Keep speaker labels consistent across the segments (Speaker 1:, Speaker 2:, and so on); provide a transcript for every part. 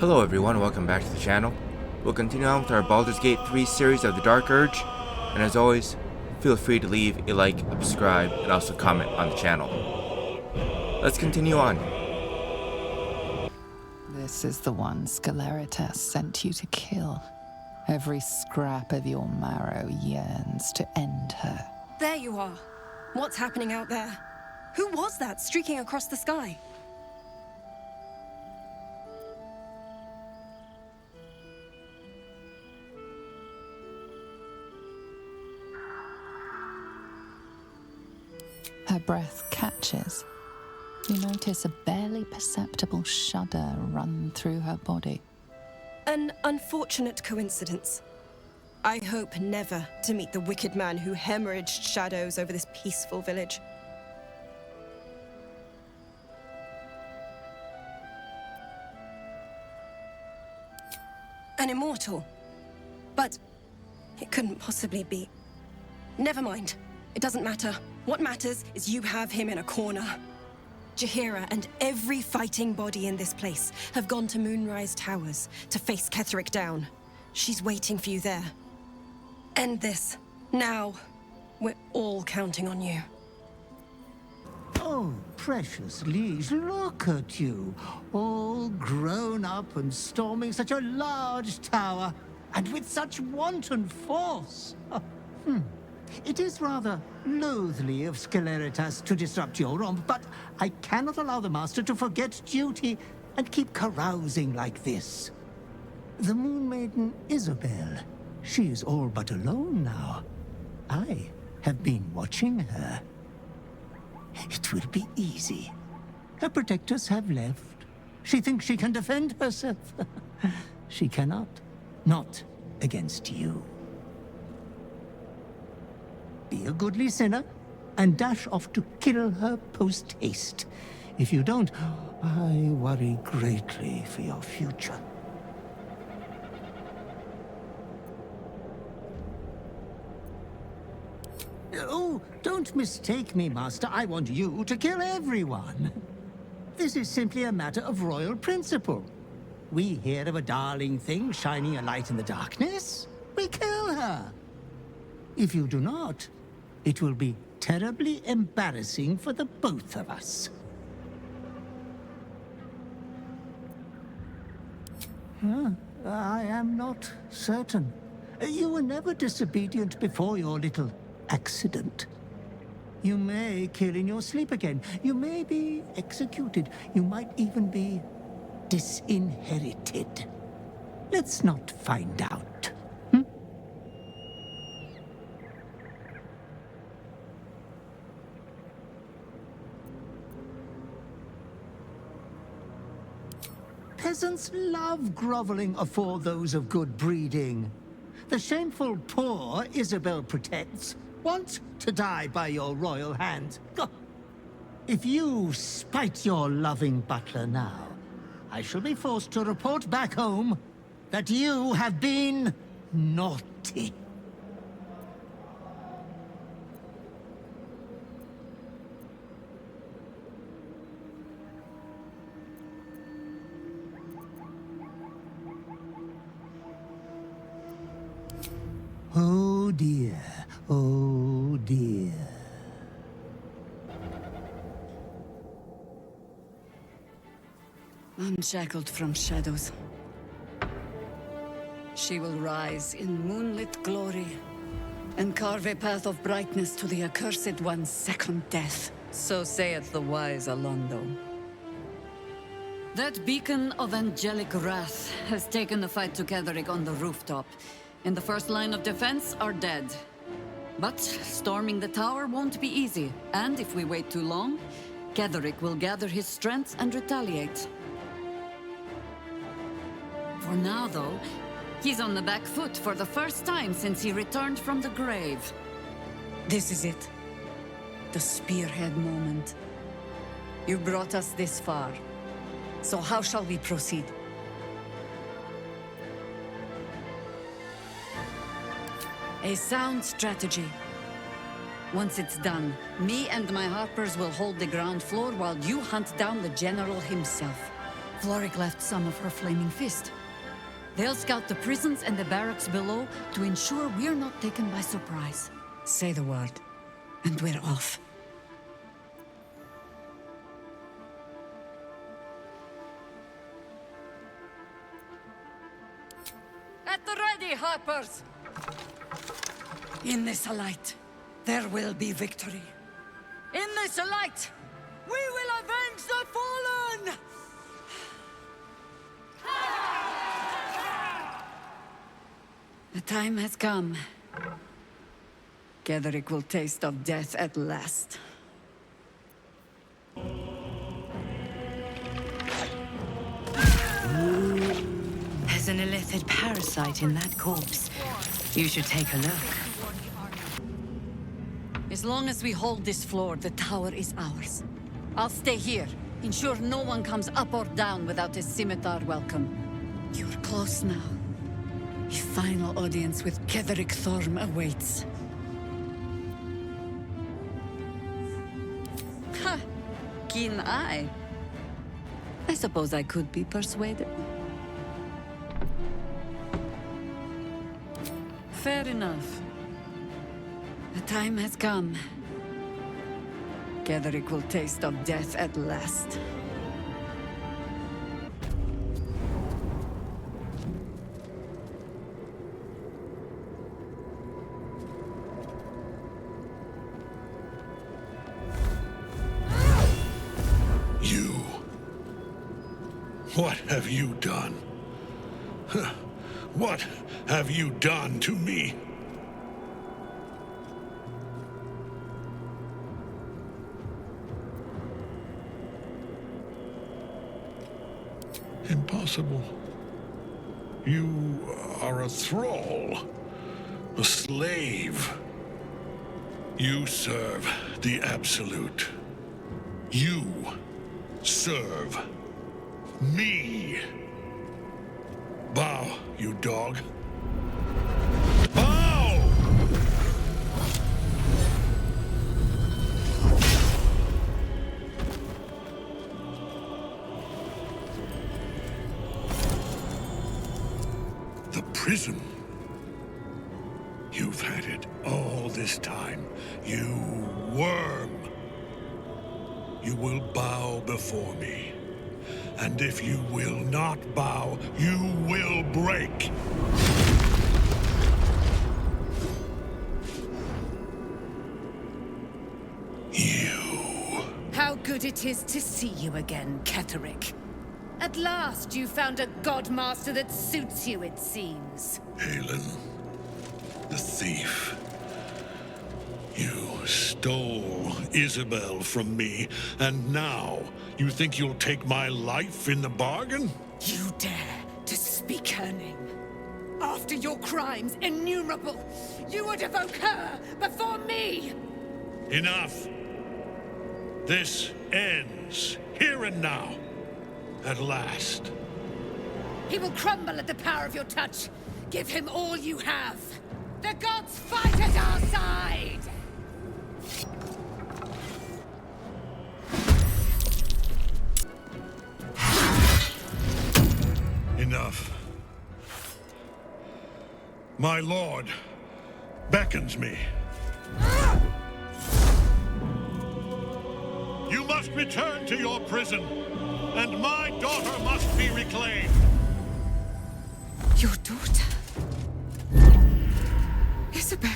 Speaker 1: Hello everyone, welcome back to the channel. We'll continue on with our Baldur's Gate 3 series of the Dark Urge, and as always, feel free to leave a like, subscribe, and also comment on the channel. Let's continue on.
Speaker 2: This is the one Sceleritas sent you to kill. Every scrap of your marrow yearns to end her.
Speaker 3: There you are. What's happening out there? Who was that streaking across the sky?
Speaker 2: Her breath catches. You notice a barely perceptible shudder run through her body.
Speaker 3: An unfortunate coincidence. I hope never to meet the wicked man who hemorrhaged shadows over this peaceful village. An immortal. But it couldn't possibly be. Never mind. It doesn't matter. What matters is you have him in a corner. Jaheira and every fighting body in this place have gone to Moonrise Towers to face Ketheric down. She's waiting for you there. End this. Now. We're all counting on you.
Speaker 4: Oh, precious liege, look at you. All grown up and storming such a large tower, and with such wanton force. It is rather loathly of Sceleritas to disrupt your romp, but I cannot allow the Master to forget duty and keep carousing like this. The Moon Maiden Isabel, she is all but alone now. I have been watching her. It will be easy. Her protectors have left. She thinks she can defend herself. She cannot. Not against you. Be a goodly sinner, and dash off to kill her post-haste. If you don't, I worry greatly for your future. Oh, don't mistake me, Master. I want you to kill everyone. This is simply a matter of royal principle. We hear of a darling thing shining a light in the darkness. We kill her. If you do not, it will be terribly embarrassing for the both of us. I am not certain. You were never disobedient before your little accident. You may kill in your sleep again. You may be executed. You might even be disinherited. Let's not find out. Peasants love groveling afore those of good breeding. The shameful poor Isabel protects want to die by your royal hand. If you spite your loving butler now, I shall be forced to report back home that you have been naughty. Oh dear, oh dear.
Speaker 5: Unshackled from shadows, she will rise in moonlit glory and carve a path of brightness to the accursed one's second death. So saith the wise Alondo. That beacon of angelic wrath has taken the fight to Ketheric on the rooftop. In the first line of defense are dead. But storming the tower won't be easy, and if we wait too long, Ketheric will gather his strength and retaliate. For now, though, he's on the back foot for the first time since he returned from the grave. This is it. The spearhead moment. You brought us this far. So how shall we proceed? A sound strategy. Once it's done, me and my harpers will hold the ground floor while you hunt down the general himself. Floric left some of her flaming fist. They'll scout the prisons and the barracks below to ensure we're not taken by surprise. Say the word, and we're off. At the ready, Harpers! In this light, there will be victory. In this light, we will avenge the fallen! The time has come. Ketheric will taste of death at last.
Speaker 6: There's an illithid parasite in that corpse. You should take a look.
Speaker 5: As long as we hold this floor, the tower is ours. I'll stay here. Ensure no one comes up or down without a scimitar welcome. You're close now. A final audience with Ketheric Thorm awaits. Ha! Keen eye. I suppose I could be persuaded. Fair enough. The time has come. Ketheric will taste of death at last.
Speaker 7: You. What have you done? What have you done to me? Impossible. You are a thrall, a slave. You serve the Absolute. You serve me. Bow, you dog. Bow! The prison. You've had it all this time, you worm. You will bow before me. And if you will not bow, you will break. You.
Speaker 6: How good it is to see you again, Ketheric. At last you found a godmaster that suits you, it seems.
Speaker 7: Halen, the thief. You stole Isabel from me, and now you think you'll take my life in the bargain?
Speaker 6: You dare to speak her name. After your crimes innumerable, you would evoke her before me!
Speaker 7: Enough. This ends here and now. At last.
Speaker 6: He will crumble at the power of your touch. Give him all you have. The gods fight at our side!
Speaker 7: Enough. My lord beckons me. You must return to your prison, and my daughter must be reclaimed.
Speaker 3: Your daughter? Isabel.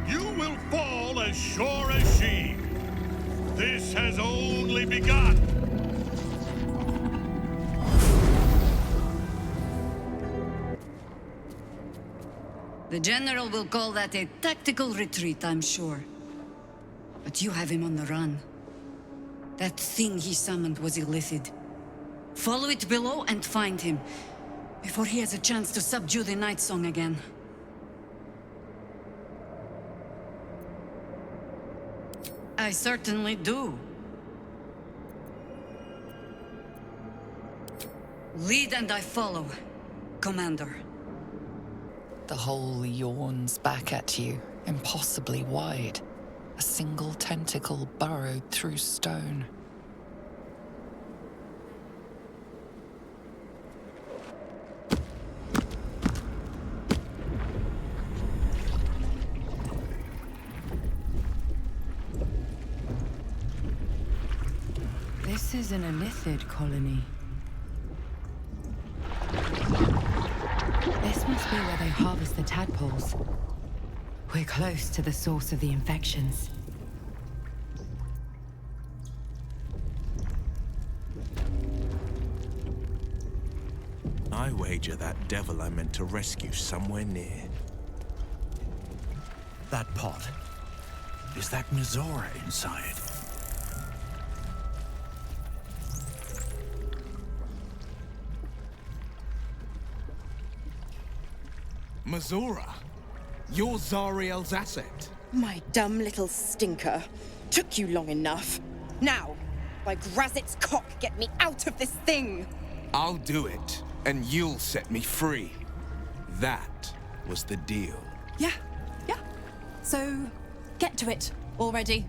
Speaker 7: You will fall as sure as she. This has only begun.
Speaker 5: The General will call that a tactical retreat, I'm sure. But you have him on the run. That thing he summoned was illithid. Follow it below and find him, before he has a chance to subdue the Nightsong again. I certainly do. Lead and I follow, Commander.
Speaker 2: The hole yawns back at you, impossibly wide. A single tentacle burrowed through stone.
Speaker 8: This is an Elithid colony. This must be where they harvest the tadpoles. We're close to the source of the infections.
Speaker 9: I wager that devil I meant to rescue somewhere near. That pot. Is that Mizora inside? Mizora? You're Zariel's asset.
Speaker 10: My dumb little stinker. Took you long enough. Now, by Grazit's cock, get me out of this thing!
Speaker 9: I'll do it, and you'll set me free. That was the deal.
Speaker 3: Yeah. So, get to it already.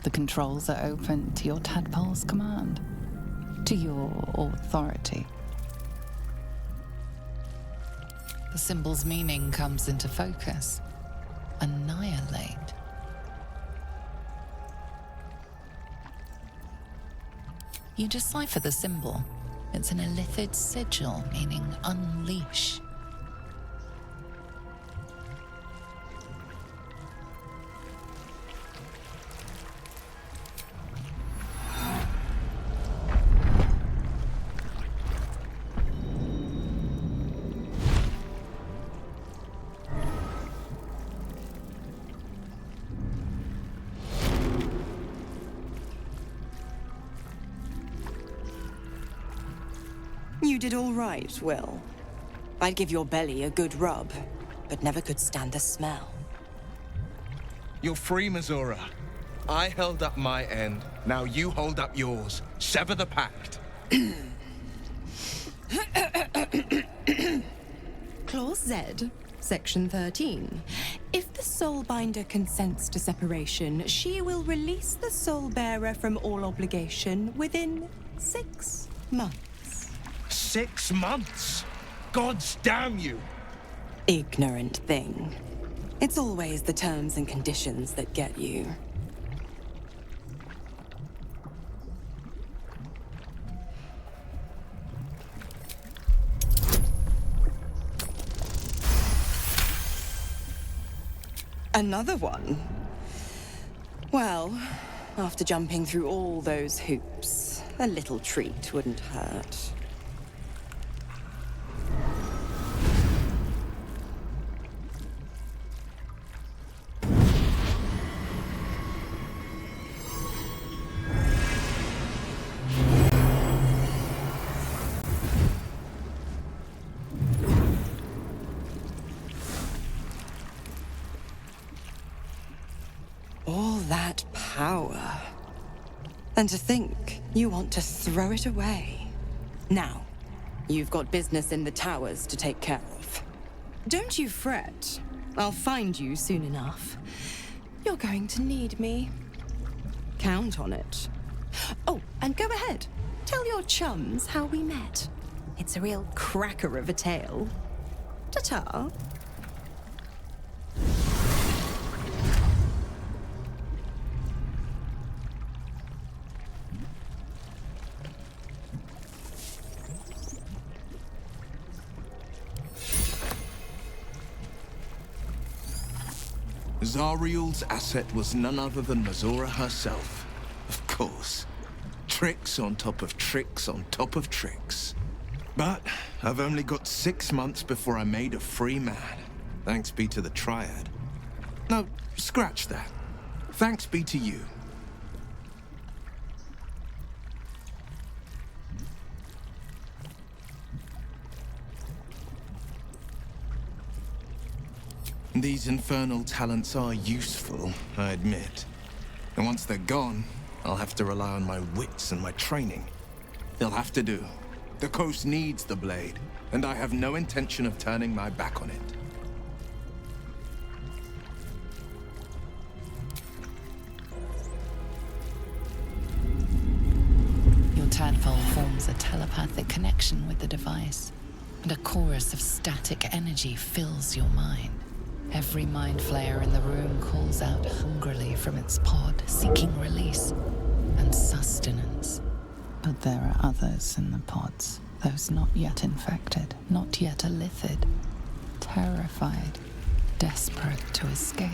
Speaker 2: The controls are open to your tadpole's command, to your authority. The symbol's meaning comes into focus. Annihilate. You decipher the symbol. It's an Elithid sigil, meaning unleash.
Speaker 10: You did all right, Will. I'd give your belly a good rub, but never could stand the smell.
Speaker 9: You're free, Mizora. I held up my end. Now you hold up yours. Sever the pact.
Speaker 10: Clause Z, Section 13. If the Soulbinder consents to separation, she will release the Soulbearer from all obligation within 6 months.
Speaker 9: 6 months? Gods damn you!
Speaker 10: Ignorant thing. It's always the terms and conditions that get you. Another one? Well, after jumping through all those hoops, a little treat wouldn't hurt. All that power. And to think you want to throw it away. Now, you've got business in the towers to take care of. Don't you fret. I'll find you soon enough. You're going to need me. Count on it. Oh, and go ahead. Tell your chums how we met. It's a real cracker of a tale. Ta-ta.
Speaker 9: Zariel's asset was none other than Mizora herself. Of course. Tricks on top of tricks on top of tricks. But I've only got 6 months before I'm made a free man. Thanks be to the Triad. No, scratch that. Thanks be to you. These infernal talents are useful, I admit. And once they're gone, I'll have to rely on my wits and my training. They'll have to do. The coast needs the blade, and I have no intention of turning my back on it.
Speaker 2: Your tadpole forms a telepathic connection with the device, and a chorus of static energy fills your mind. Every mind flayer in the room calls out hungrily from its pod, seeking release and sustenance. But there are others in the pods, those not yet infected, not yet elithid, terrified, desperate to escape.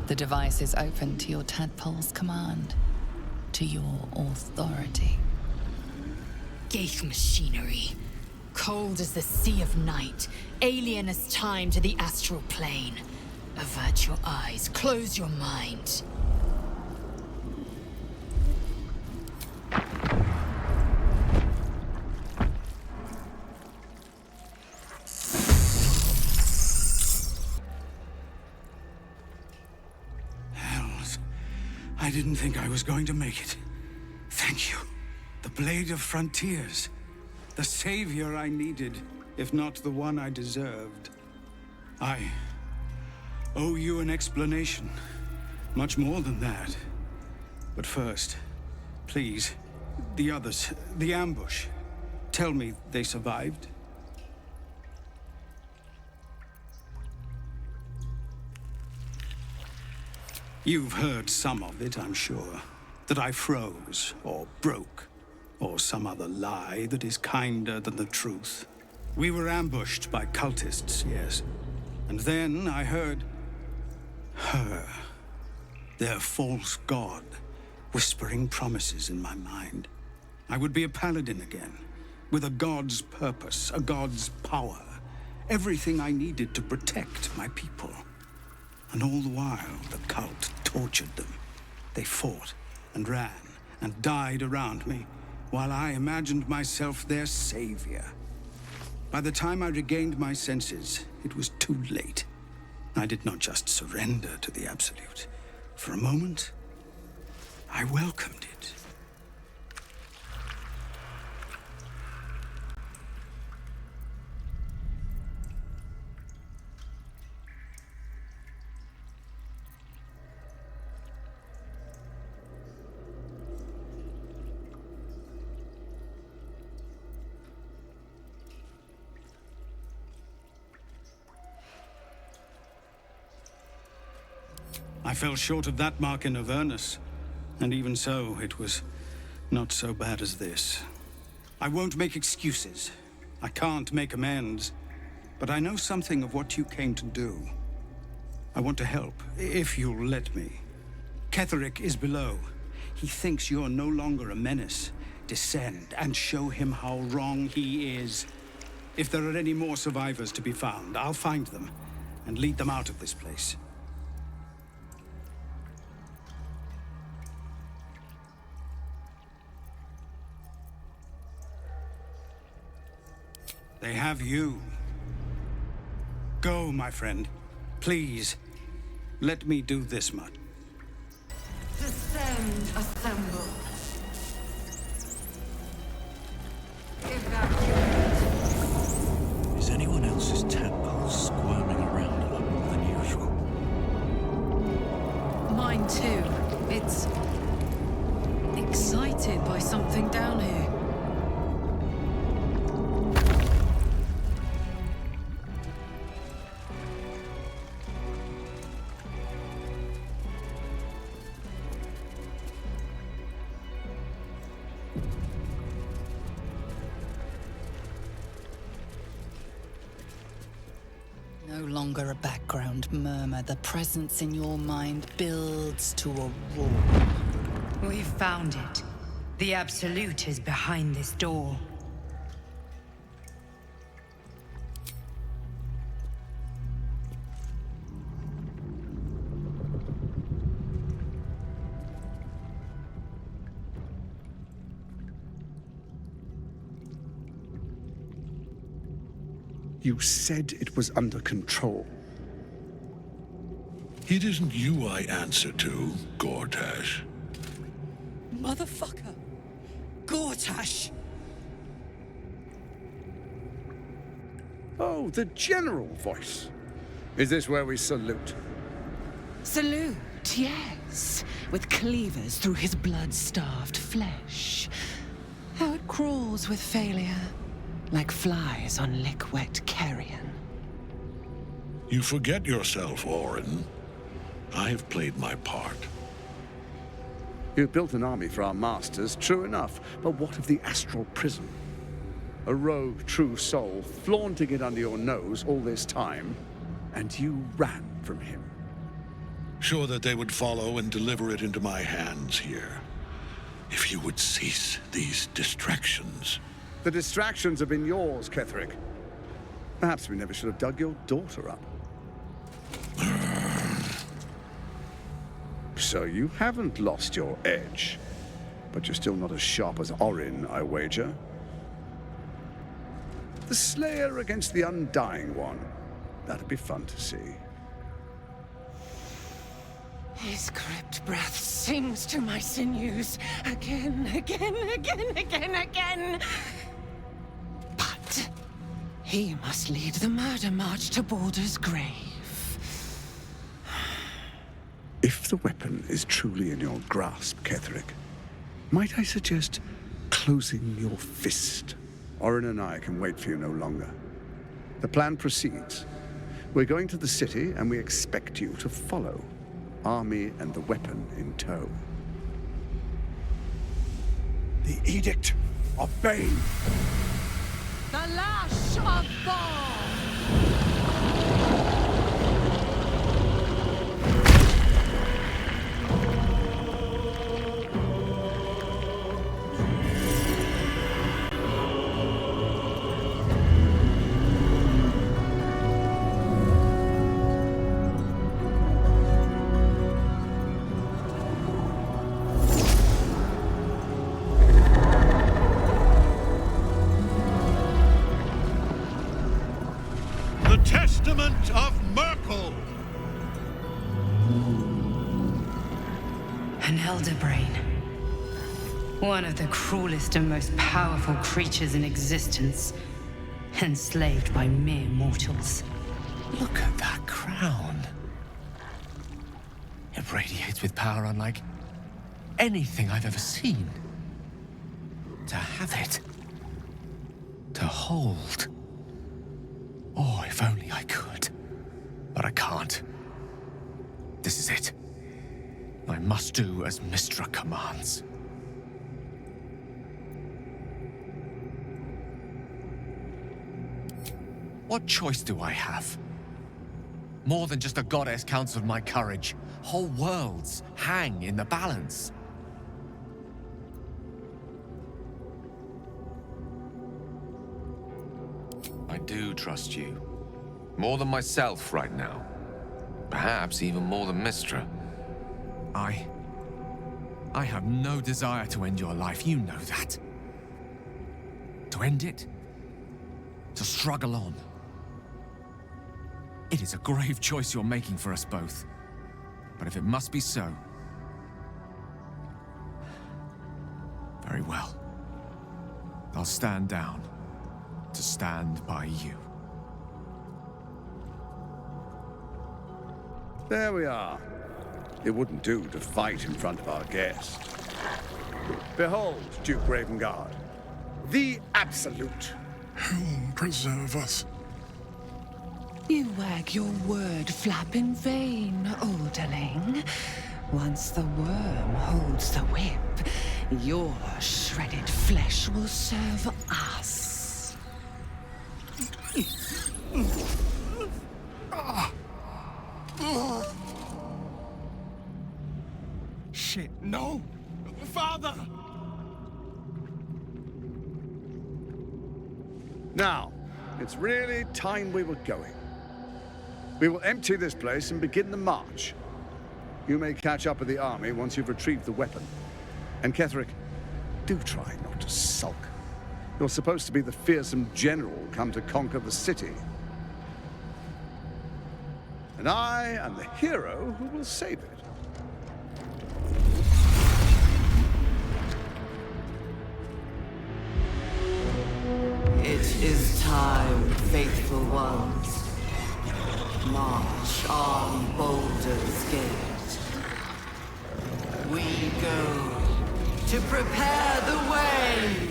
Speaker 2: The device is open to your tadpole's command, to your authority.
Speaker 11: Ghaik machinery. Cold as the sea of night, alien as time to the astral plane. Avert your eyes, close your mind.
Speaker 12: Hells, I didn't think I was going to make it. Thank you. The Blade of Frontiers. The savior I needed, if not the one I deserved. I owe you an explanation. Much more than that. But first, please, the others, the ambush. Tell me they survived? You've heard some of it, I'm sure. That I froze, or broke. Or some other lie that is kinder than the truth. We were ambushed by cultists, yes. And then I heard her, their false god, whispering promises in my mind. I would be a paladin again, with a god's purpose, a god's power. Everything I needed to protect my people. And all the while, the cult tortured them. They fought and ran and died around me, while I imagined myself their savior. By the time I regained my senses, it was too late. I did not just surrender to the Absolute. For a moment, I welcomed it. I fell short of that mark in Avernus, and even so, it was not so bad as this. I won't make excuses. I can't make amends. But I know something of what you came to do. I want to help, if you'll let me. Ketherick is below. He thinks you're no longer a menace. Descend and show him how wrong he is. If there are any more survivors to be found, I'll find them and lead them out of this place. They have you. Go, my friend. Please, let me do this much.
Speaker 8: Descend, assemble.
Speaker 7: Is anyone else's tadpole squirming around a lot more than usual?
Speaker 5: Mine too. It's excited by something down here. No longer a background murmur. The presence in your mind builds to a roar.
Speaker 8: We've found it. The Absolute is behind this door.
Speaker 12: You said it was under control.
Speaker 7: It isn't you I answer to, Gortash.
Speaker 6: Motherfucker! Gortash!
Speaker 12: Oh, the general voice. Is this where we salute?
Speaker 13: Salute, yes. With cleavers through his blood-starved flesh. How it crawls with failure, like flies on lick-wet carrion.
Speaker 7: You forget yourself, Orin. I have played my part.
Speaker 12: You built an army for our masters, true enough. But what of the astral prison? A rogue true soul flaunting it under your nose all this time, and you ran from him.
Speaker 7: Sure that they would follow and deliver it into my hands here. If you would cease these distractions.
Speaker 12: The distractions have been yours, Ketherick. Perhaps we never should have dug your daughter up. So you haven't lost your edge. But you're still not as sharp as Orin, I wager. The Slayer against the Undying One. That'd be fun to see.
Speaker 6: His crypt breath sings to my sinews. Again, again, again, again, again. But he must lead the murder march to Baldur's grave.
Speaker 12: If the weapon is truly in your grasp, Ketherick, might I suggest closing your fist? Orin and I can wait for you no longer. The plan proceeds. We're going to the city, and we expect you to follow. Army and the weapon in tow.
Speaker 14: The Edict of Bane.
Speaker 6: The Lash of Ball!
Speaker 7: Testament of Merkel!
Speaker 8: An elder brain. One of the cruelest and most powerful creatures in existence. Enslaved by mere mortals.
Speaker 15: Look at that crown. It radiates with power unlike anything I've ever seen. To have it. To hold. Oh, if only I could. But I can't. This is it. I must do as Mystra commands. What choice do I have? More than just a goddess counseled my courage. Whole worlds hang in the balance. I do trust you. More than myself right now. Perhaps even more than Mystra. I have no desire to end your life, you know that. To end it? To struggle on. It is a grave choice you're making for us both. But if it must be so... very well. I'll stand down. To stand by you.
Speaker 12: There we are. It wouldn't do to fight in front of our guest. Behold, Duke Ravengard, the Absolute.
Speaker 7: Whom preserve us?
Speaker 13: You wag your word flap in vain, Alderling. Once the worm holds the whip, your shredded flesh will serve us.
Speaker 14: Shit, no! Father!
Speaker 12: Now, it's really time we were going. We will empty this place and begin the march. You may catch up with the army once you've retrieved the weapon. And Ketherick, do try not to sulk. You're supposed to be the fearsome general come to conquer the city.
Speaker 16: and I am the hero who will save it.
Speaker 5: It is time, faithful ones. March on Baldur's Gate. We go to prepare the way.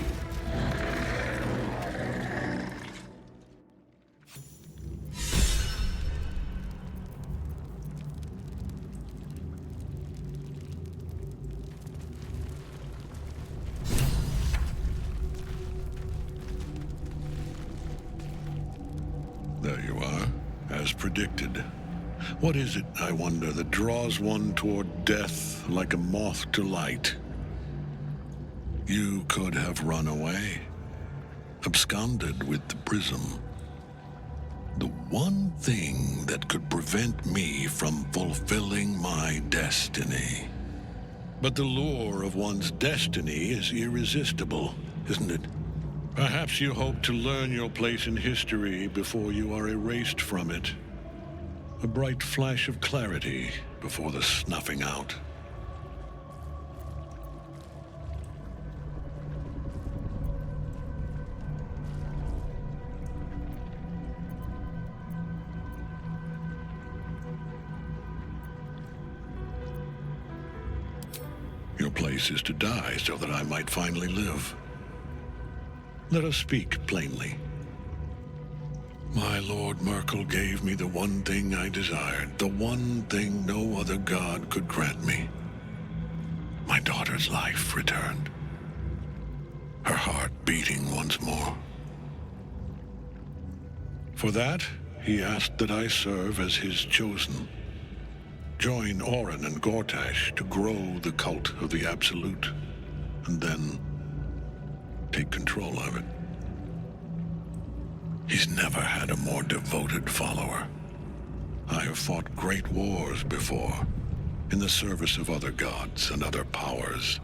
Speaker 7: There you are, as predicted. What is it, I wonder, that draws one toward death like a moth to light? You could have run away, absconded with the prism. The one thing that could prevent me from fulfilling my destiny. But the lure of one's destiny is irresistible, isn't it? Perhaps you hope to learn your place in history before you are erased from it. A bright flash of clarity before the snuffing out. Your place is to die so that I might finally live. Let us speak plainly. My Lord Merkel gave me the one thing I desired, the one thing no other god could grant me. My daughter's life returned. Her heart beating once more. For that, he asked that I serve as his chosen. Join Orin and Gortash to grow the cult of the Absolute, and then take control of it. He's never had a more devoted follower. I have fought great wars before, in the service of other gods and other powers.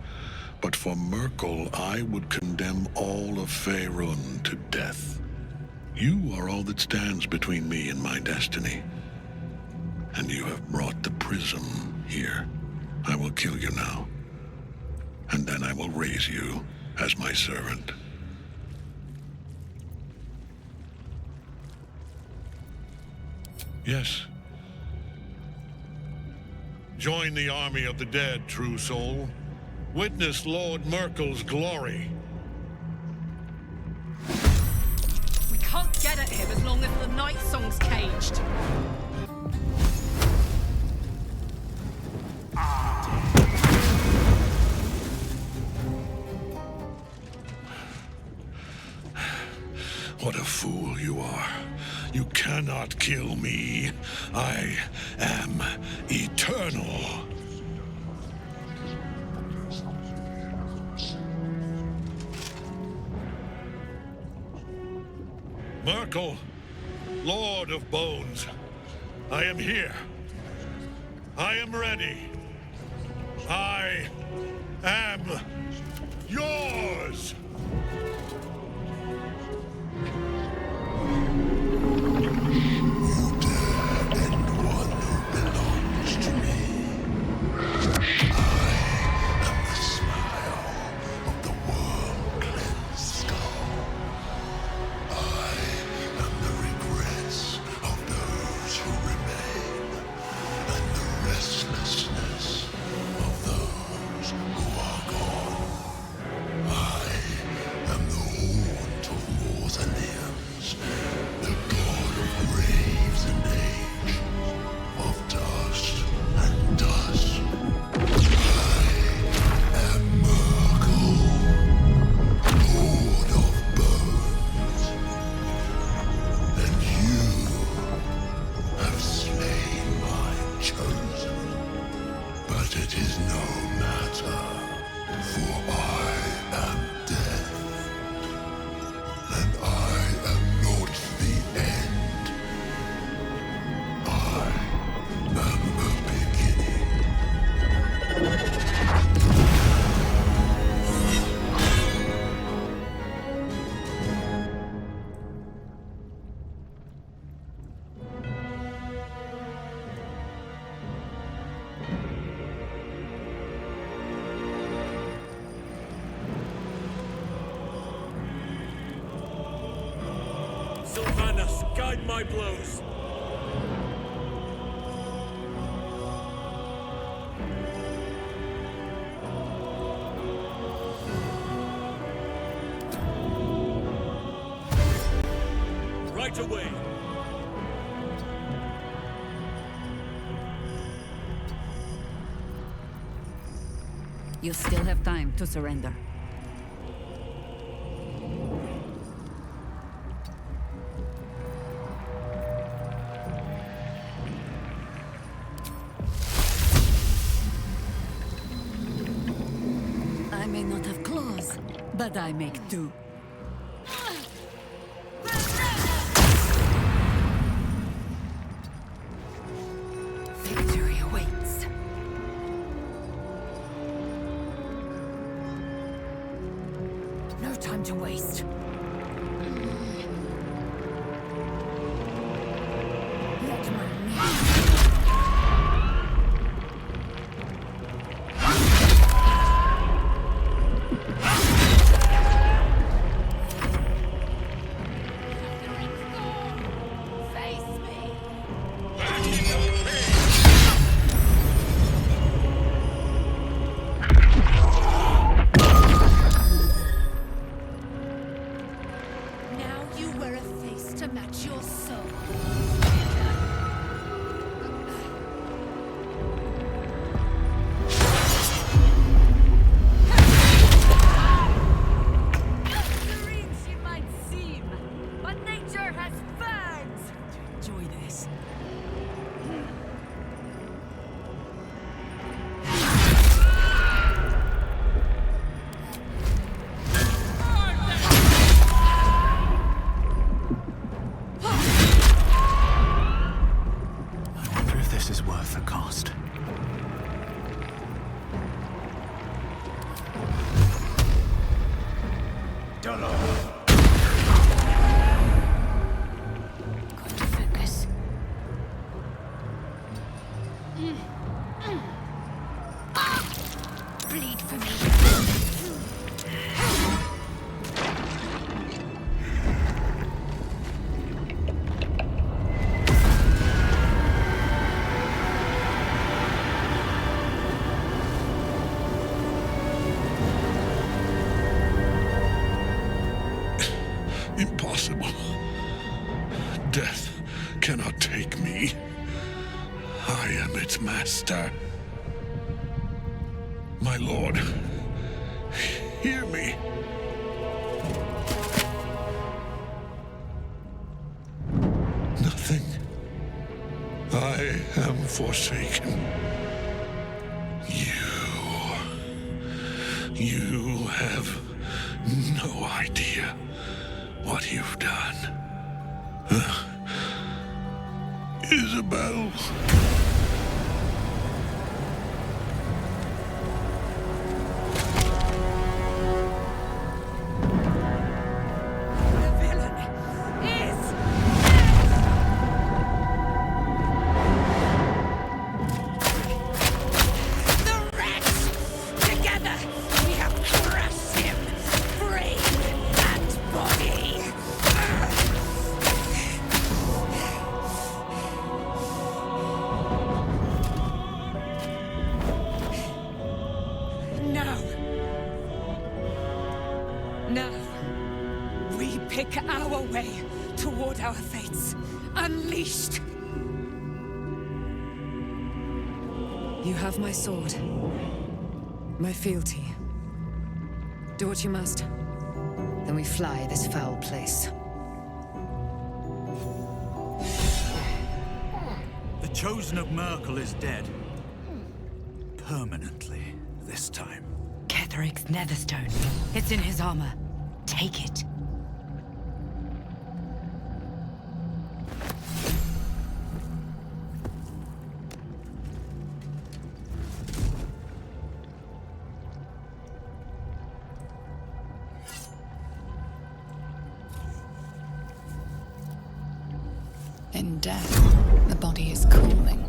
Speaker 7: But for Merkel, I would condemn all of Faerun to death. You are all that stands between me and my destiny. And you have brought the prism here. I will kill you now. And then I will raise you as my servant. Yes. Join the army of the dead, true soul. Witness Lord Merkel's glory.
Speaker 6: We can't get at him as long as the Nightsong's caged.
Speaker 7: What a fool you are. You cannot kill me. I am eternal. Merkel, Lord of Bones, I am here. I am ready. I am yours.
Speaker 17: Sylvanas, guide my blows. Right away.
Speaker 5: You still have time to surrender. I may not have claws, but I make do. Victory awaits. No time to waste. Let my
Speaker 6: Now you wear a face to match your soul.
Speaker 5: serene she might seem, but nature has fangs! Enjoy this.
Speaker 15: I wonder if this is worth the cost.
Speaker 6: Focus. Bleed for me.
Speaker 7: Impossible. Death cannot take me. I am its master. My lord, hear me. Nothing. I am forsaken. You have no idea what you've done. Isabel.
Speaker 6: The villain is the wretch! Together, we have crushed him, brain and body. Now, we pick our way toward our fates, unleashed.
Speaker 10: You have my sword. My fealty. Do what you must. Then we fly this foul place.
Speaker 18: The Chosen of Merkel is dead. Permanently, this time.
Speaker 8: Ketheric's netherstone. It's in his armor. Take it.
Speaker 2: In death, the body is cooling,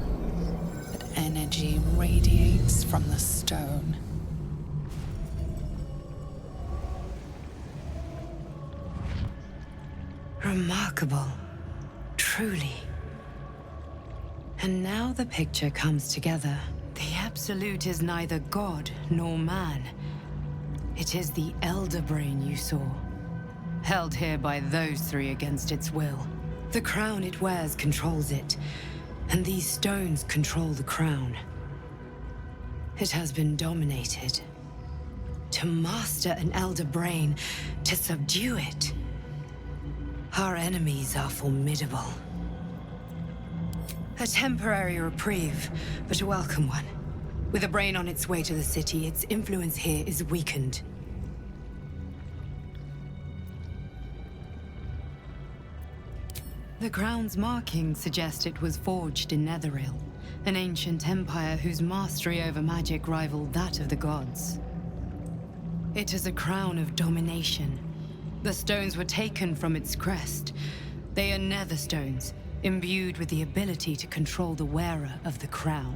Speaker 2: but energy radiates from the stone.
Speaker 8: Remarkable. Truly. And now the picture comes together. The Absolute is neither god nor man. It is the Elder Brain you saw, held here by those three against its will. The crown it wears controls it, and these stones control the crown. It has been dominated. To master an Elder Brain, to subdue it. Our enemies are formidable. A temporary reprieve, but a welcome one. With a brain on its way to the city, its influence here is weakened. The crown's markings suggest it was forged in Netheril, an ancient empire whose mastery over magic rivaled that of the gods. It is a crown of domination. The stones were taken from its crest. They are nether stones, imbued with the ability to control the wearer of the crown.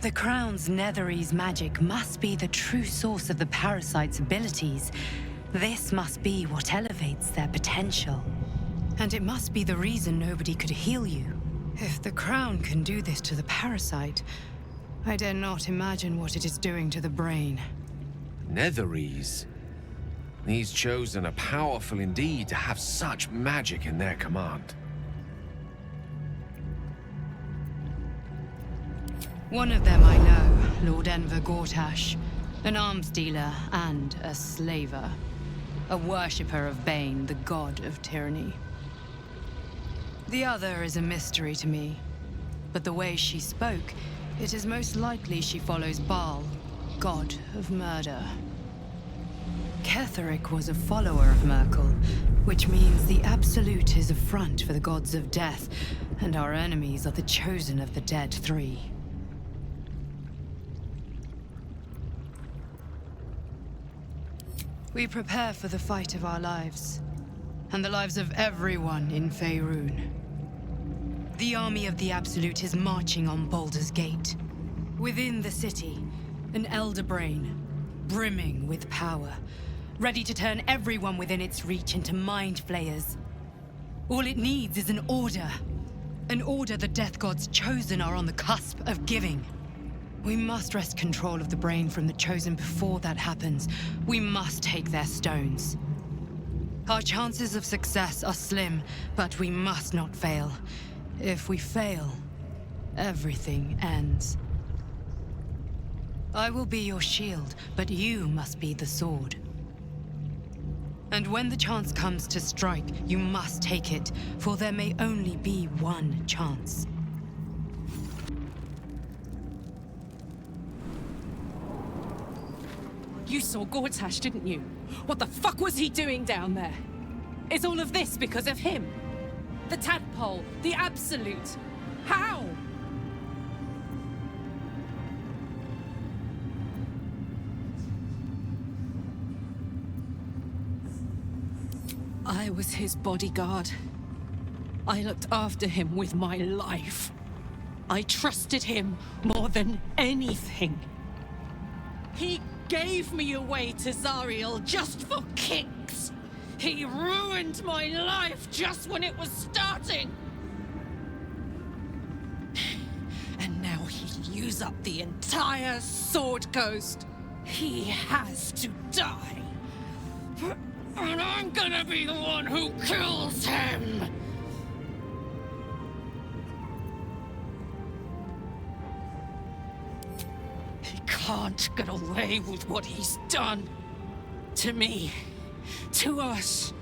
Speaker 8: The crown's Netherese magic must be the true source of the parasite's abilities. This must be what elevates their potential. And it must be the reason nobody could heal you. If the crown can do this to the parasite, I dare not imagine what it is doing to the brain.
Speaker 15: Netherese? These Chosen are powerful indeed to have such magic in their command.
Speaker 8: One of them I know, Lord Enver Gortash, an arms dealer and a slaver. A worshipper of Bane, the god of tyranny. The other is a mystery to me, but the way she spoke, it is most likely she follows Baal, god of murder. Ketheric was a follower of Merkel, which means the Absolute is a front for the gods of death, and our enemies are the chosen of the Dead Three. We prepare for the fight of our lives, and the lives of everyone in Faerun. The army of the Absolute is marching on Baldur's Gate. Within the city, an Elder Brain, brimming with power, ready to turn everyone within its reach into mind flayers. All it needs is an order the Death Gods Chosen are on the cusp of giving. We must wrest control of the brain from the Chosen before that happens. We must take their stones. Our chances of success are slim, but we must not fail. If we fail, everything ends. I will be your shield, but you must be the sword. And when the chance comes to strike, you must take it, for there may only be one chance.
Speaker 6: You saw Gortash, didn't you? What the fuck was he doing down there? Is all of this because of him? The tadpole, the Absolute. How? I was his bodyguard. I looked after him with my life. I trusted him more than anything. He gave me away to Zariel just for kicks. He ruined my life just when it was starting. And now he'll use up the entire Sword Coast. He has to die. And I'm gonna be the one who kills him! He can't get away with what he's done. To me. To us.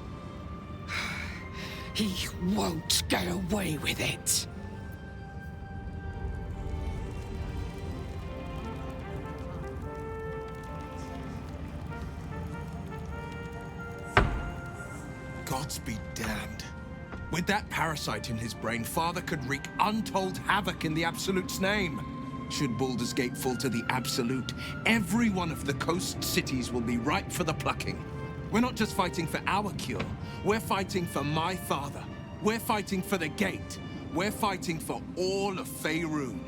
Speaker 6: He won't get away with it.
Speaker 9: Gods be damned. With that parasite in his brain, Father could wreak untold havoc in the Absolute's name. Should Baldur's Gate fall to the Absolute, every one of the coast cities will be ripe for the plucking. We're not just fighting for our cure, we're fighting for my father. We're fighting for the Gate. We're fighting for all of Faerun.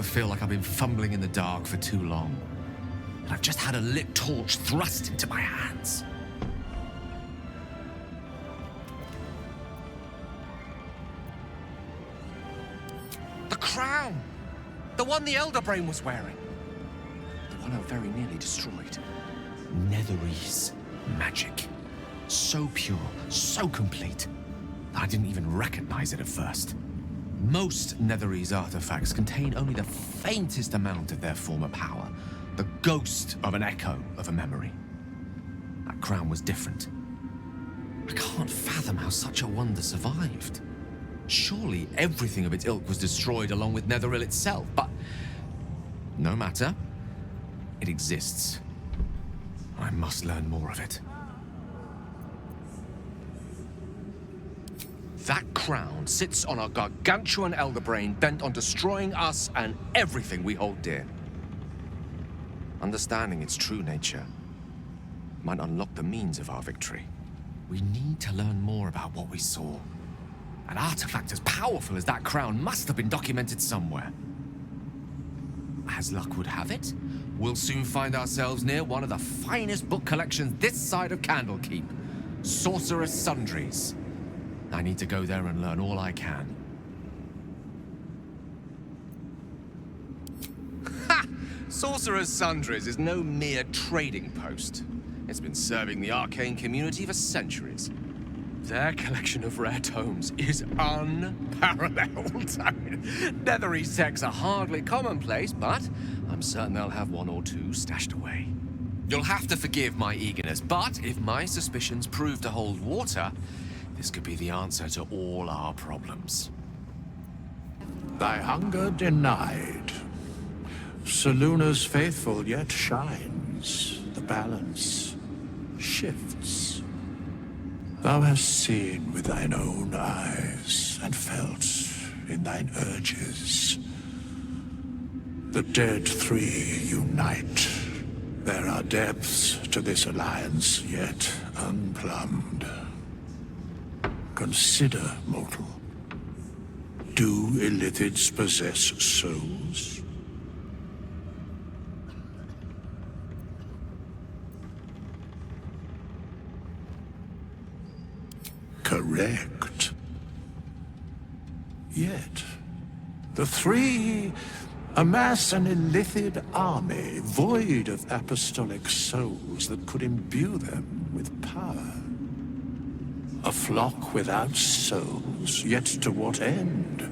Speaker 15: but feel like I've been fumbling in the dark for too long. And I've just had a lit torch thrust into my hands. The crown! The one the Elder Brain was wearing. The one I very nearly destroyed. Netherese magic. So pure, so complete, that I didn't even recognize it at first. Most Netherese artifacts contain only the faintest amount of their former power, the ghost of an echo of a memory. That crown was different. I can't fathom how such a wonder survived. Surely everything of its ilk was destroyed along with Netheril itself, but no matter. It exists. I must learn more of it. That crown sits on a gargantuan elder brain bent on destroying us and everything we hold dear. Understanding its true nature might unlock the means of our victory. We need to learn more about what we saw. An artifact as powerful as that crown must have been documented somewhere. As luck would have it, we'll soon find ourselves near one of the finest book collections this side of Candlekeep, Sorcerer's Sundries. I need to go there and learn all I can. Ha! Sorcerer's Sundries is no mere trading post. It's been serving the arcane community for centuries. Their collection of rare tomes is unparalleled. I mean, Netherese texts are hardly commonplace, but I'm certain they'll have one or two stashed away. You'll have to forgive my eagerness, but if my suspicions prove to hold water, this could be the answer to all our problems.
Speaker 7: Thy hunger denied. Seluna's faithful yet shines. The balance shifts. Thou hast seen with thine own eyes and felt in thine urges. The dead three unite. There are depths to this alliance yet unplumbed. Consider, mortal. Do illithids possess souls? Correct. Yet, the three amass an illithid army void of apostolic souls that could imbue them with power. A flock without souls, yet to what end,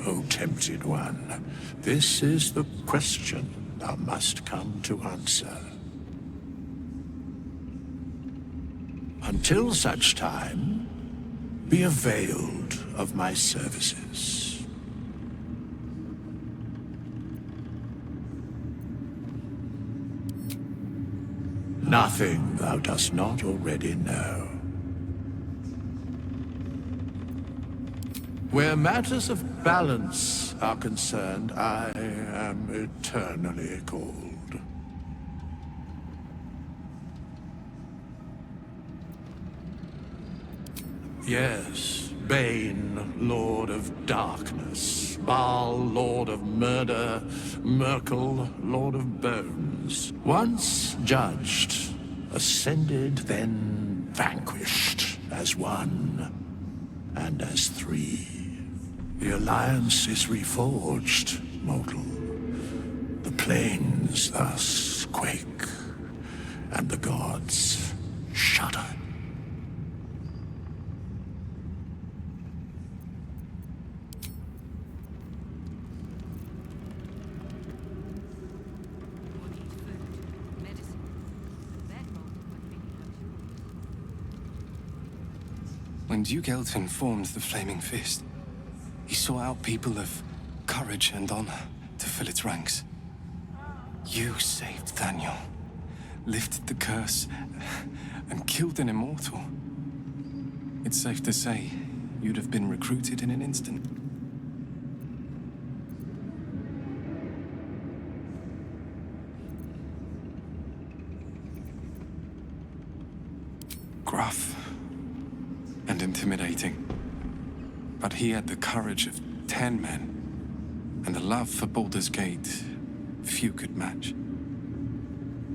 Speaker 7: O tempted one? This is the question thou must come to answer. Until such time, be availed of my services. Nothing thou dost not already know. Where matters of balance are concerned, I am eternally cold. Yes, Bane, Lord of Darkness, Baal, Lord of Murder, Merkel, Lord of Bones. Once judged, ascended, then vanquished as one and as three. The alliance is reforged, mortal. The plains thus quake, and the gods shudder.
Speaker 19: When Duke Elton formed the Flaming Fist, he sought out people of courage and honor to fill its ranks. You saved Daniel, lifted the curse, and killed an immortal. It's safe to say you'd have been recruited in an instant. Gruff and intimidating, but he had the courage of 10 men and a love for Baldur's Gate few could match.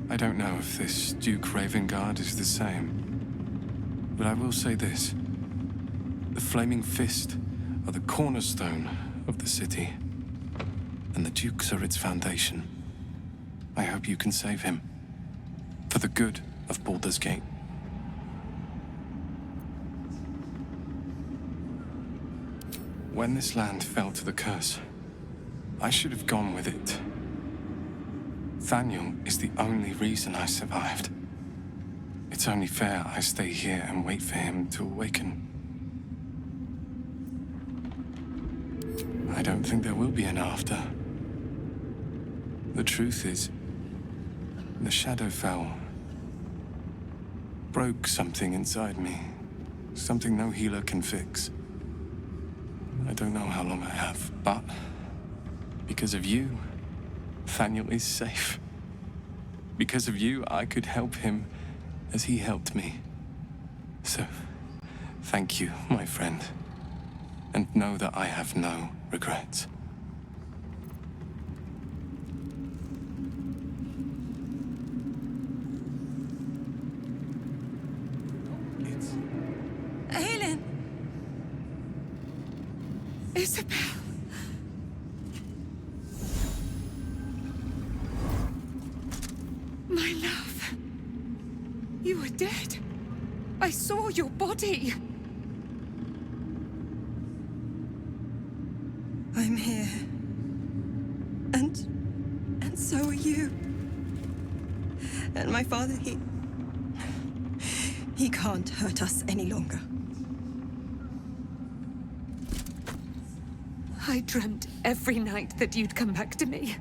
Speaker 19: I don't know if this Duke Ravengard is the same, but I will say this. The Flaming Fist are the cornerstone of the city, and the Dukes are its foundation. I hope you can save him, for the good of Baldur's Gate. When this land fell to the curse, I should have gone with it. Thaniel is the only reason I survived. It's only fair I stay here and wait for him to awaken. I don't think there will be an after. The truth is, the Shadowfell broke something inside me. Something no healer can fix. I don't know how long I have, but because of you, Thaniel is safe. Because of you, I could help him as he helped me. So, thank you, my friend. And know that I have no regrets.
Speaker 3: Aelin!
Speaker 6: Isabel! My love. You were dead. I saw your body.
Speaker 3: I'm here. And so are you. And my father, he can't hurt us any longer.
Speaker 6: I dreamt every night that you'd come back to me.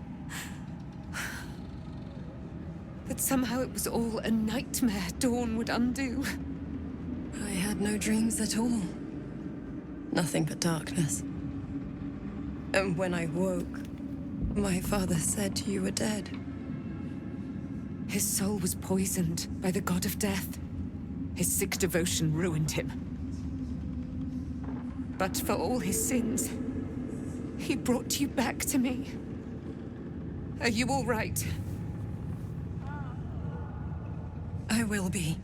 Speaker 6: That somehow it was all a nightmare Dawn would undo.
Speaker 3: I had no dreams at all. Nothing but darkness. And when I woke, my father said you were dead.
Speaker 6: His soul was poisoned by the god of death. His sick devotion ruined him. But for all his sins, he brought you back to me. Are you all right?
Speaker 3: I will be.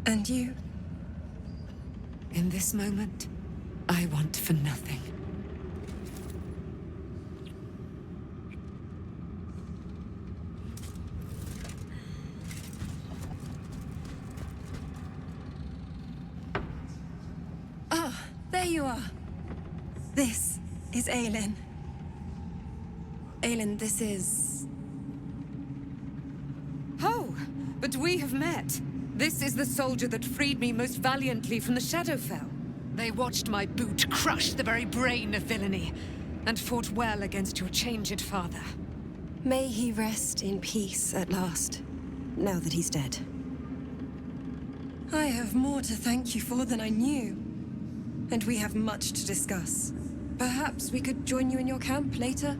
Speaker 3: And you?
Speaker 6: In this moment, I want for nothing.
Speaker 3: Ah, there you are. This is Aelin. Aelin, this is...
Speaker 6: Oh, but we have met. This is the soldier that freed me most valiantly from the Shadowfell. They watched my boot crush the very brain of villainy, and fought well against your changed father.
Speaker 3: May he rest in peace at last, now that he's dead. I have more to thank you for than I knew. And we have much to discuss. Perhaps we could join you in your camp later?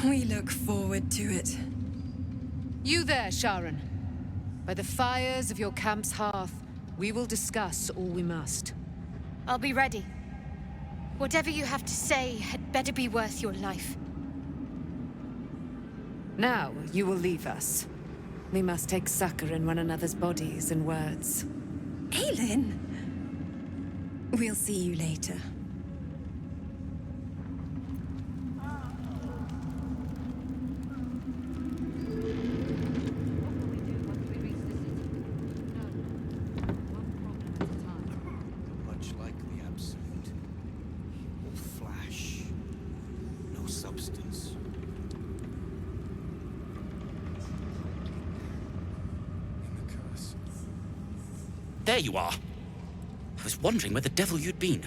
Speaker 3: We look forward to it.
Speaker 20: You there, Sharon. By the fires of your camp's hearth, we will discuss all we must.
Speaker 21: I'll be ready. Whatever you have to say had better be worth your life.
Speaker 6: Now, you will leave us. We must take succor in one another's bodies and words.
Speaker 3: Aelin! We'll see you later.
Speaker 18: Much like the Absolute. All flash, no substance.
Speaker 22: There you are. I was wondering where the devil you'd been.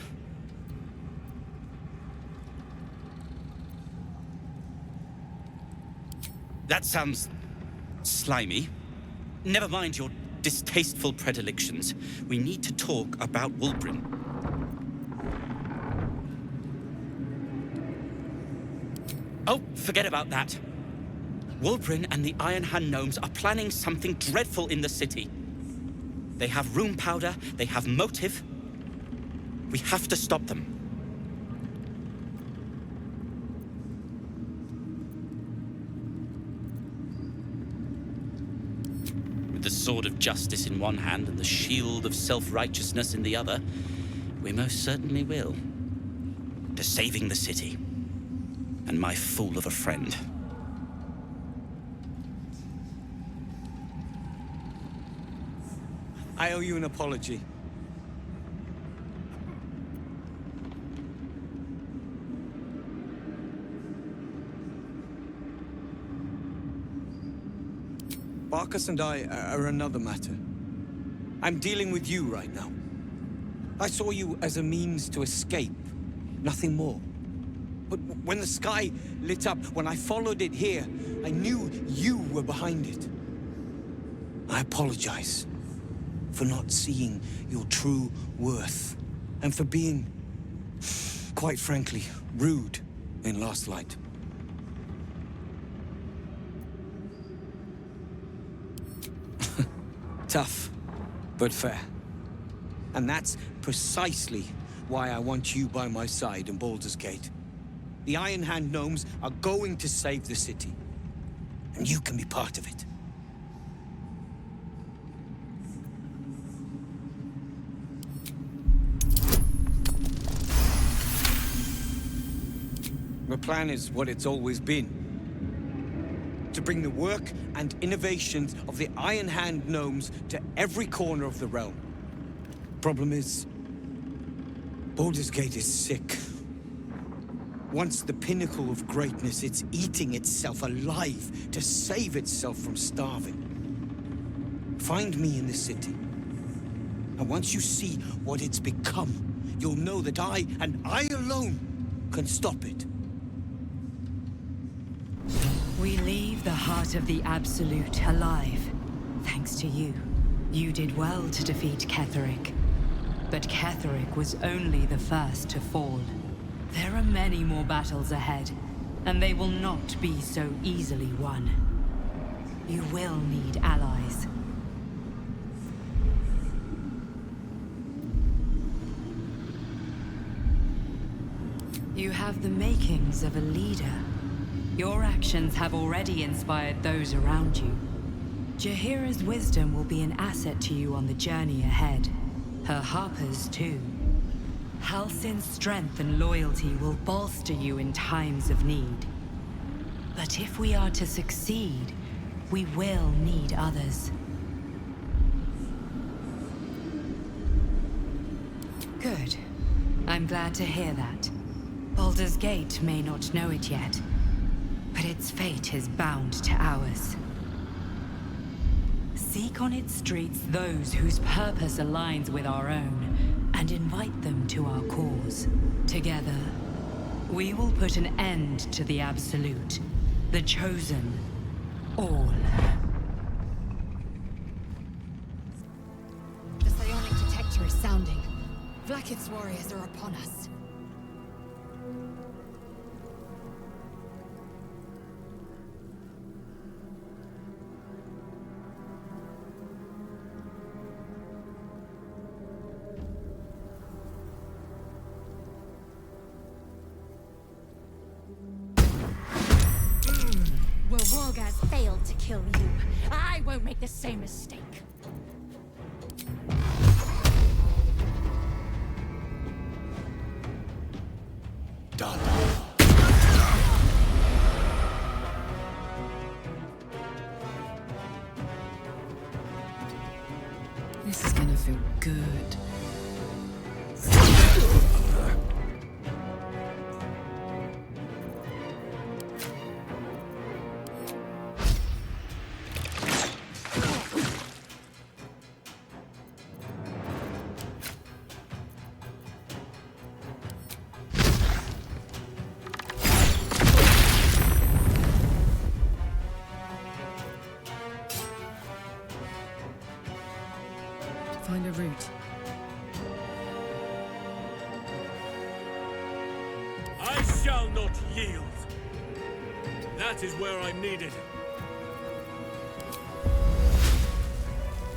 Speaker 22: That sounds slimy. Never mind your distasteful predilections. We need to talk about Wulbren. Oh, forget about that. Wulbren and the Iron Hand gnomes are planning something dreadful in the city. They have room powder, they have motive. We have to stop them. With the sword of justice in one hand and the shield of self-righteousness in the other, we most certainly will. To saving the city. And my fool of a friend.
Speaker 18: I owe you an apology. Barkas and I are another matter. I'm dealing with you right now. I saw you as a means to escape, nothing more. But when the sky lit up, when I followed it here, I knew you were behind it. I apologize for not seeing your true worth, and for being, quite frankly, rude in Last Light. Tough, but fair. And that's precisely why I want you by my side in Baldur's Gate. The Iron Hand gnomes are going to save the city, and you can be part of it. The plan is what it's always been. To bring the work and innovations of the Iron Hand gnomes to every corner of the realm. Problem is, Baldur's Gate is sick. Once the pinnacle of greatness, it's eating itself alive to save itself from starving. Find me in the city. And once you see what it's become, you'll know that I, and I alone, can stop it.
Speaker 1: We leave the heart of the Absolute alive. Thanks to you. You did well to defeat Ketheric. But Ketheric was only the first to fall. There are many more battles ahead, and they will not be so easily won. You will need allies. You have the makings of a leader. Your actions have already inspired those around you. Jaheira's wisdom will be an asset to you on the journey ahead. Her harpers, too. Halsin's strength and loyalty will bolster you in times of need. But if we are to succeed, we will need others. Good. I'm glad to hear that. Baldur's Gate may not know it yet, but its fate is bound to ours. Seek on its streets those whose purpose aligns with our own, and invite them to our cause. Together, we will put an end to the Absolute, the Chosen, all.
Speaker 11: The psionic detector is sounding. Blacket's warriors are upon us.
Speaker 21: Well, Vorgaz failed to kill you. I won't make the same mistake.
Speaker 14: Done.
Speaker 2: This is gonna feel good. Find a route.
Speaker 17: I shall not yield. That is where I'm needed.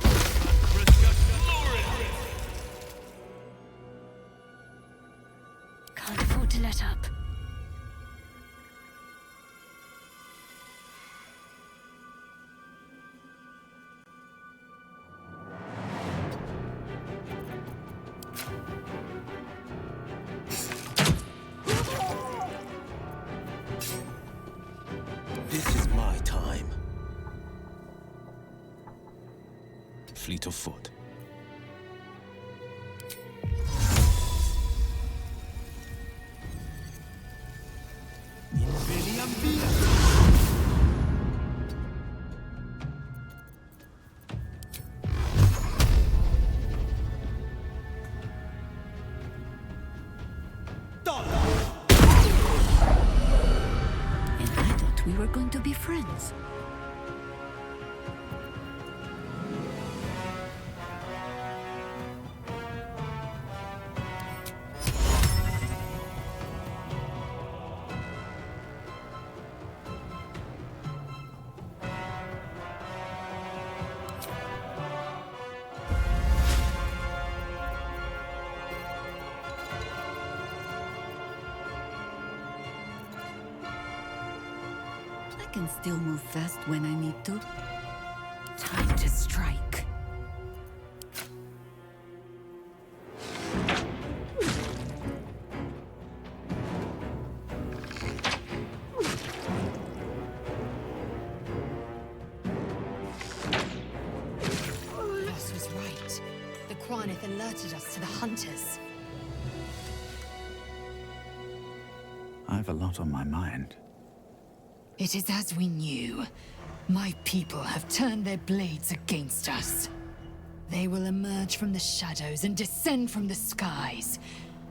Speaker 17: Discussion
Speaker 5: setup.
Speaker 14: This is my time. Fleet of foot.
Speaker 5: And I thought we were going to be friends. I can still move fast when I need to. Time to strike.
Speaker 11: Voss was right. The Quanith alerted us to the hunters.
Speaker 4: I've a lot on my mind.
Speaker 11: It is as we knew. My people have turned their blades against us. They will emerge from the shadows and descend from the skies,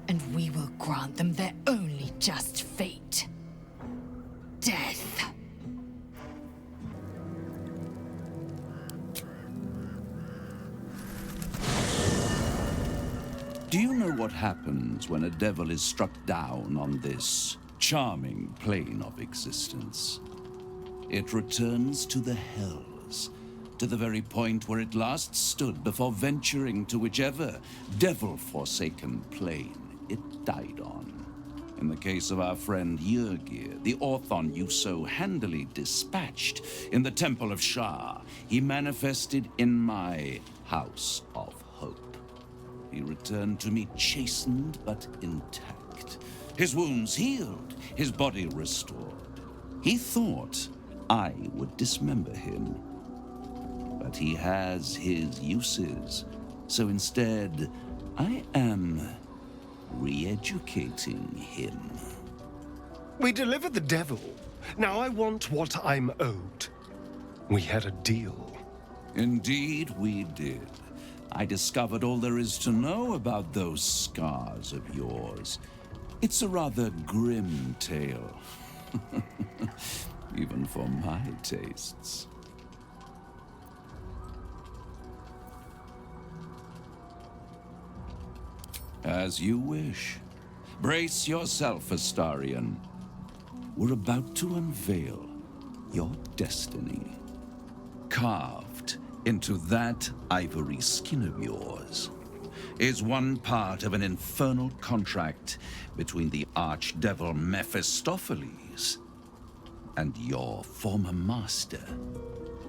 Speaker 11: and we will grant them their only just fate. Death.
Speaker 13: Do you know what happens when a devil is struck down on this charming plane of existence? It returns to the hells, to the very point where it last stood before venturing to whichever devil-forsaken plane it died on. In the case of our friend Yrgir, the Orthon you so handily dispatched in the Temple of Shah, he manifested in my House of Hope. He returned to me chastened but intact, his wounds healed, his body restored. He thought I would dismember him, but he has his uses, so instead I am re-educating him.
Speaker 23: We delivered the devil. Now I want what I'm owed. We had a deal.
Speaker 13: Indeed we did. I discovered all there is to know about those scars of yours. It's a rather grim tale, even for my tastes. As you wish. Brace yourself, Astarion. We're about to unveil your destiny. Carved into that ivory skin of yours is one part of an infernal contract between the archdevil Mephistopheles and your former master,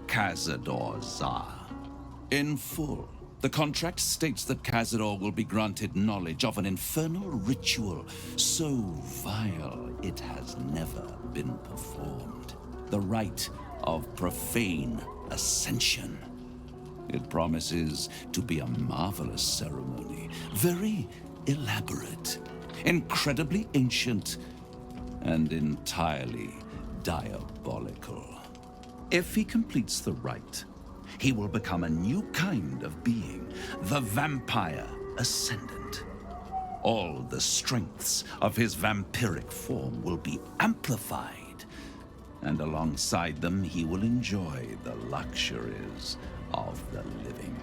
Speaker 13: Cazador Zar. In full, the contract states that Cazador will be granted knowledge of an infernal ritual so vile it has never been performed. The rite of profane ascension. It promises to be a marvelous ceremony, very elaborate, incredibly ancient, and entirely diabolical. If he completes the rite, he will become a new kind of being, the Vampire Ascendant. All the strengths of his vampiric form will be amplified, and alongside them he will enjoy the luxuries of the living.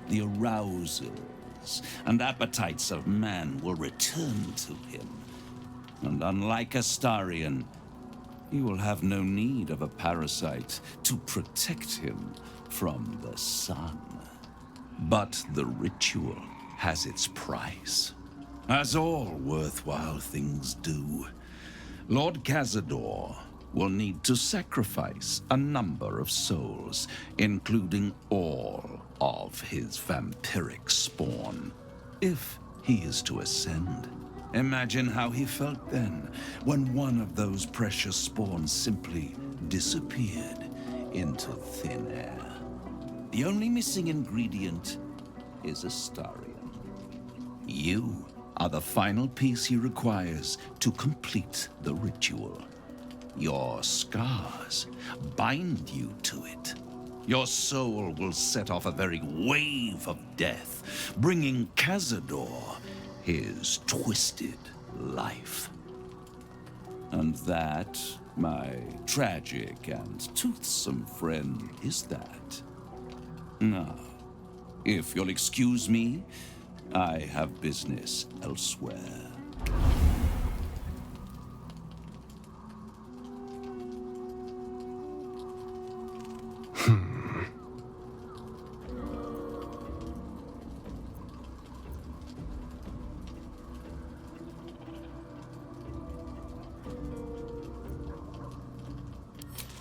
Speaker 13: The arousals and appetites of man will return to him, and unlike Astarion, he will have no need of a parasite to protect him from the sun. But the ritual has its price. As all worthwhile things do, Lord Cazador will need to sacrifice a number of souls, including all of his vampiric spawn, if he is to ascend. Imagine how he felt then, when one of those precious spawns simply disappeared into thin air. The only missing ingredient is Astarion. You are the final piece he requires to complete the ritual. Your scars bind you to it. Your soul will set off a very wave of death, bringing Cazador his twisted life. And that, my tragic and toothsome friend, is that. Now, if you'll excuse me, I have business elsewhere.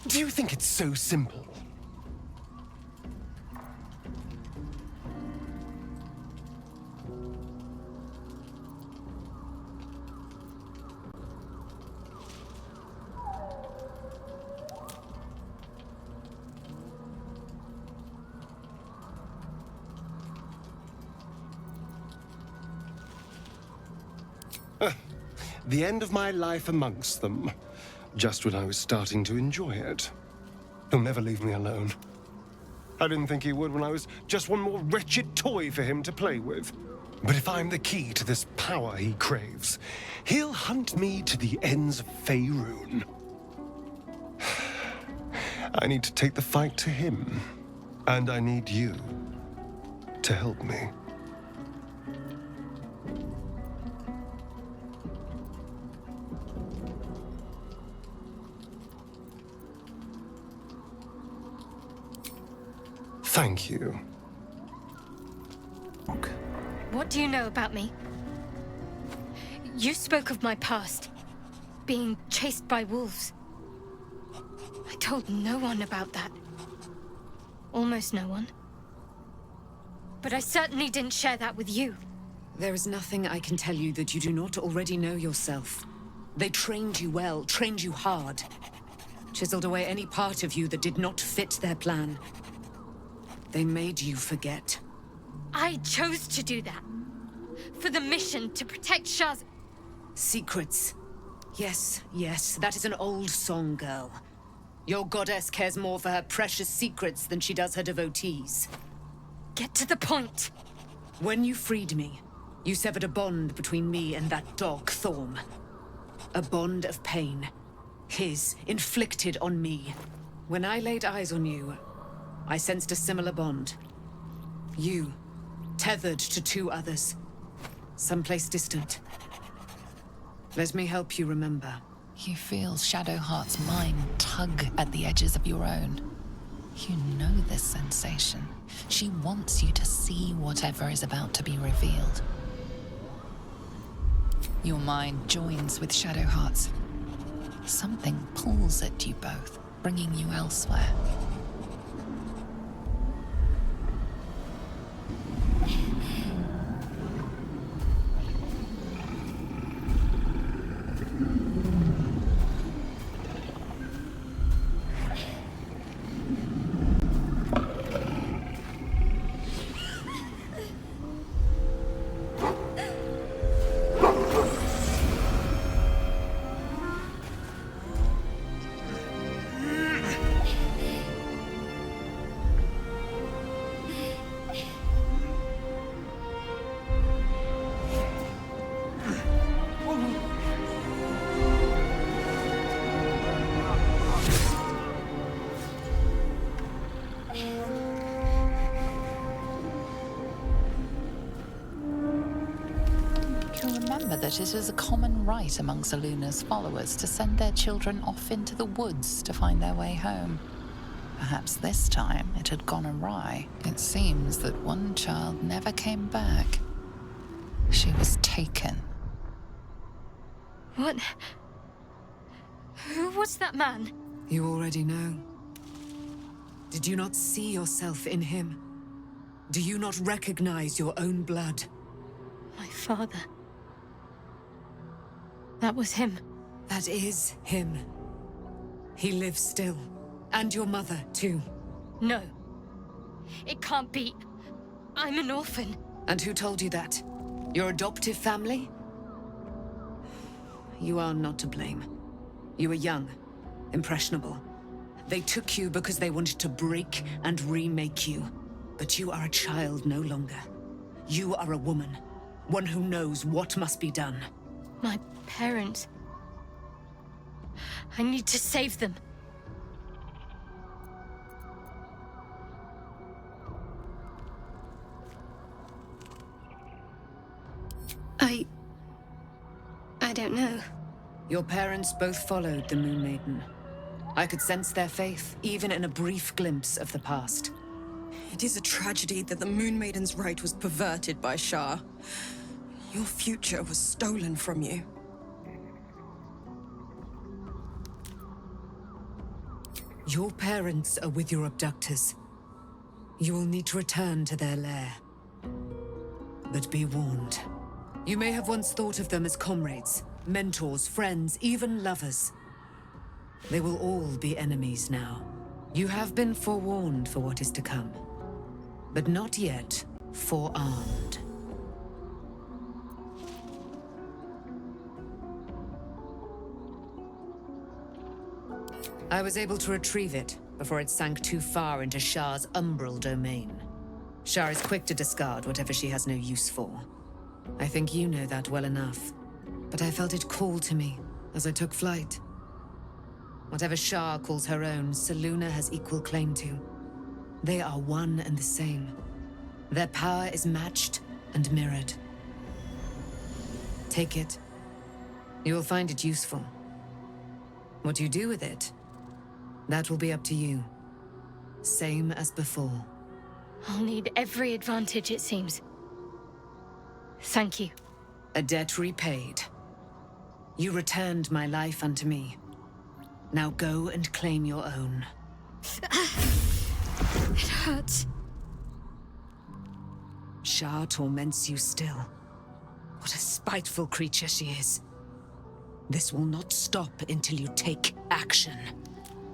Speaker 23: Do you think it's so simple? The end of my life amongst them, just when I was starting to enjoy it. He'll never leave me alone. I didn't think he would when I was just one more wretched toy for him to play with. But if I'm the key to this power he craves, he'll hunt me to the ends of Faerun. I need to take the fight to him, and I need you to help me. Thank you.
Speaker 21: What do you know about me? You spoke of my past, being chased by wolves. I told no one about that. Almost no one. But I certainly didn't share that with you.
Speaker 1: There is nothing I can tell you that you do not already know yourself. They trained you well, trained you hard. Chiseled away any part of you that did not fit their plan. They made you forget.
Speaker 21: I chose to do that. For the mission to protect Shaz.
Speaker 1: Secrets. Yes, yes, that is an old song, girl. Your goddess cares more for her precious secrets than she does her devotees.
Speaker 21: Get to the point.
Speaker 1: When you freed me, you severed a bond between me and that dog, Thorm. A bond of pain. His, inflicted on me. When I laid eyes on you, I sensed a similar bond. You, tethered to two others. Someplace distant. Let me help you remember.
Speaker 2: You feel Shadowheart's mind tug at the edges of your own. You know this sensation. She wants you to see whatever is about to be revealed. Your mind joins with Shadowheart's. Something pulls at you both, bringing you elsewhere. That it is a common right among Seluna's followers to send their children off into the woods to find their way home. Perhaps this time it had gone awry. It seems that one child never came back. She was taken.
Speaker 21: What? Who was that man?
Speaker 6: You already know. Did you not see yourself in him? Do you not recognize your own blood?
Speaker 21: My father. That was him.
Speaker 6: That is him. He lives still. And your mother, too.
Speaker 21: No. It can't be. I'm an orphan.
Speaker 6: And who told you that? Your adoptive family? You are not to blame. You were young, impressionable. They took you because they wanted to break and remake you. But you are a child no longer. You are a woman. One who knows what must be done.
Speaker 21: My parents. I need to save them. I don't know.
Speaker 6: Your parents both followed the Moon Maiden. I could sense their faith, even in a brief glimpse of the past.
Speaker 3: It is a tragedy that the Moon Maiden's right was perverted by Shah. Your future was stolen from you.
Speaker 6: Your parents are with your abductors. You will need to return to their lair. But be warned. You may have once thought of them as comrades, mentors, friends, even lovers. They will all be enemies now. You have been forewarned for what is to come, but not yet forearmed. I was able to retrieve it before it sank too far into Shah's umbral domain. Shah is quick to discard whatever she has no use for. I think you know that well enough. But I felt it call to me as I took flight. Whatever Shah calls her own, Selûne has equal claim to. They are one and the same. Their power is matched and mirrored. Take it. You will find it useful. What you do with it, that will be up to you. Same as before.
Speaker 21: I'll need every advantage, it seems. Thank you.
Speaker 6: A debt repaid. You returned my life unto me. Now go and claim your own.
Speaker 21: It hurts.
Speaker 6: Shah torments you still. What a spiteful creature she is. This will not stop until you take action.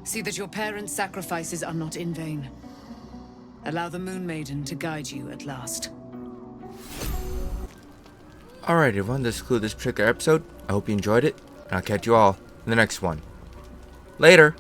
Speaker 6: See that your parents' sacrifices are not in vain. Allow the Moon Maiden to guide you at last.
Speaker 10: Alright everyone, this concludes this particular episode. I hope you enjoyed it, and I'll catch you all in the next one. Later!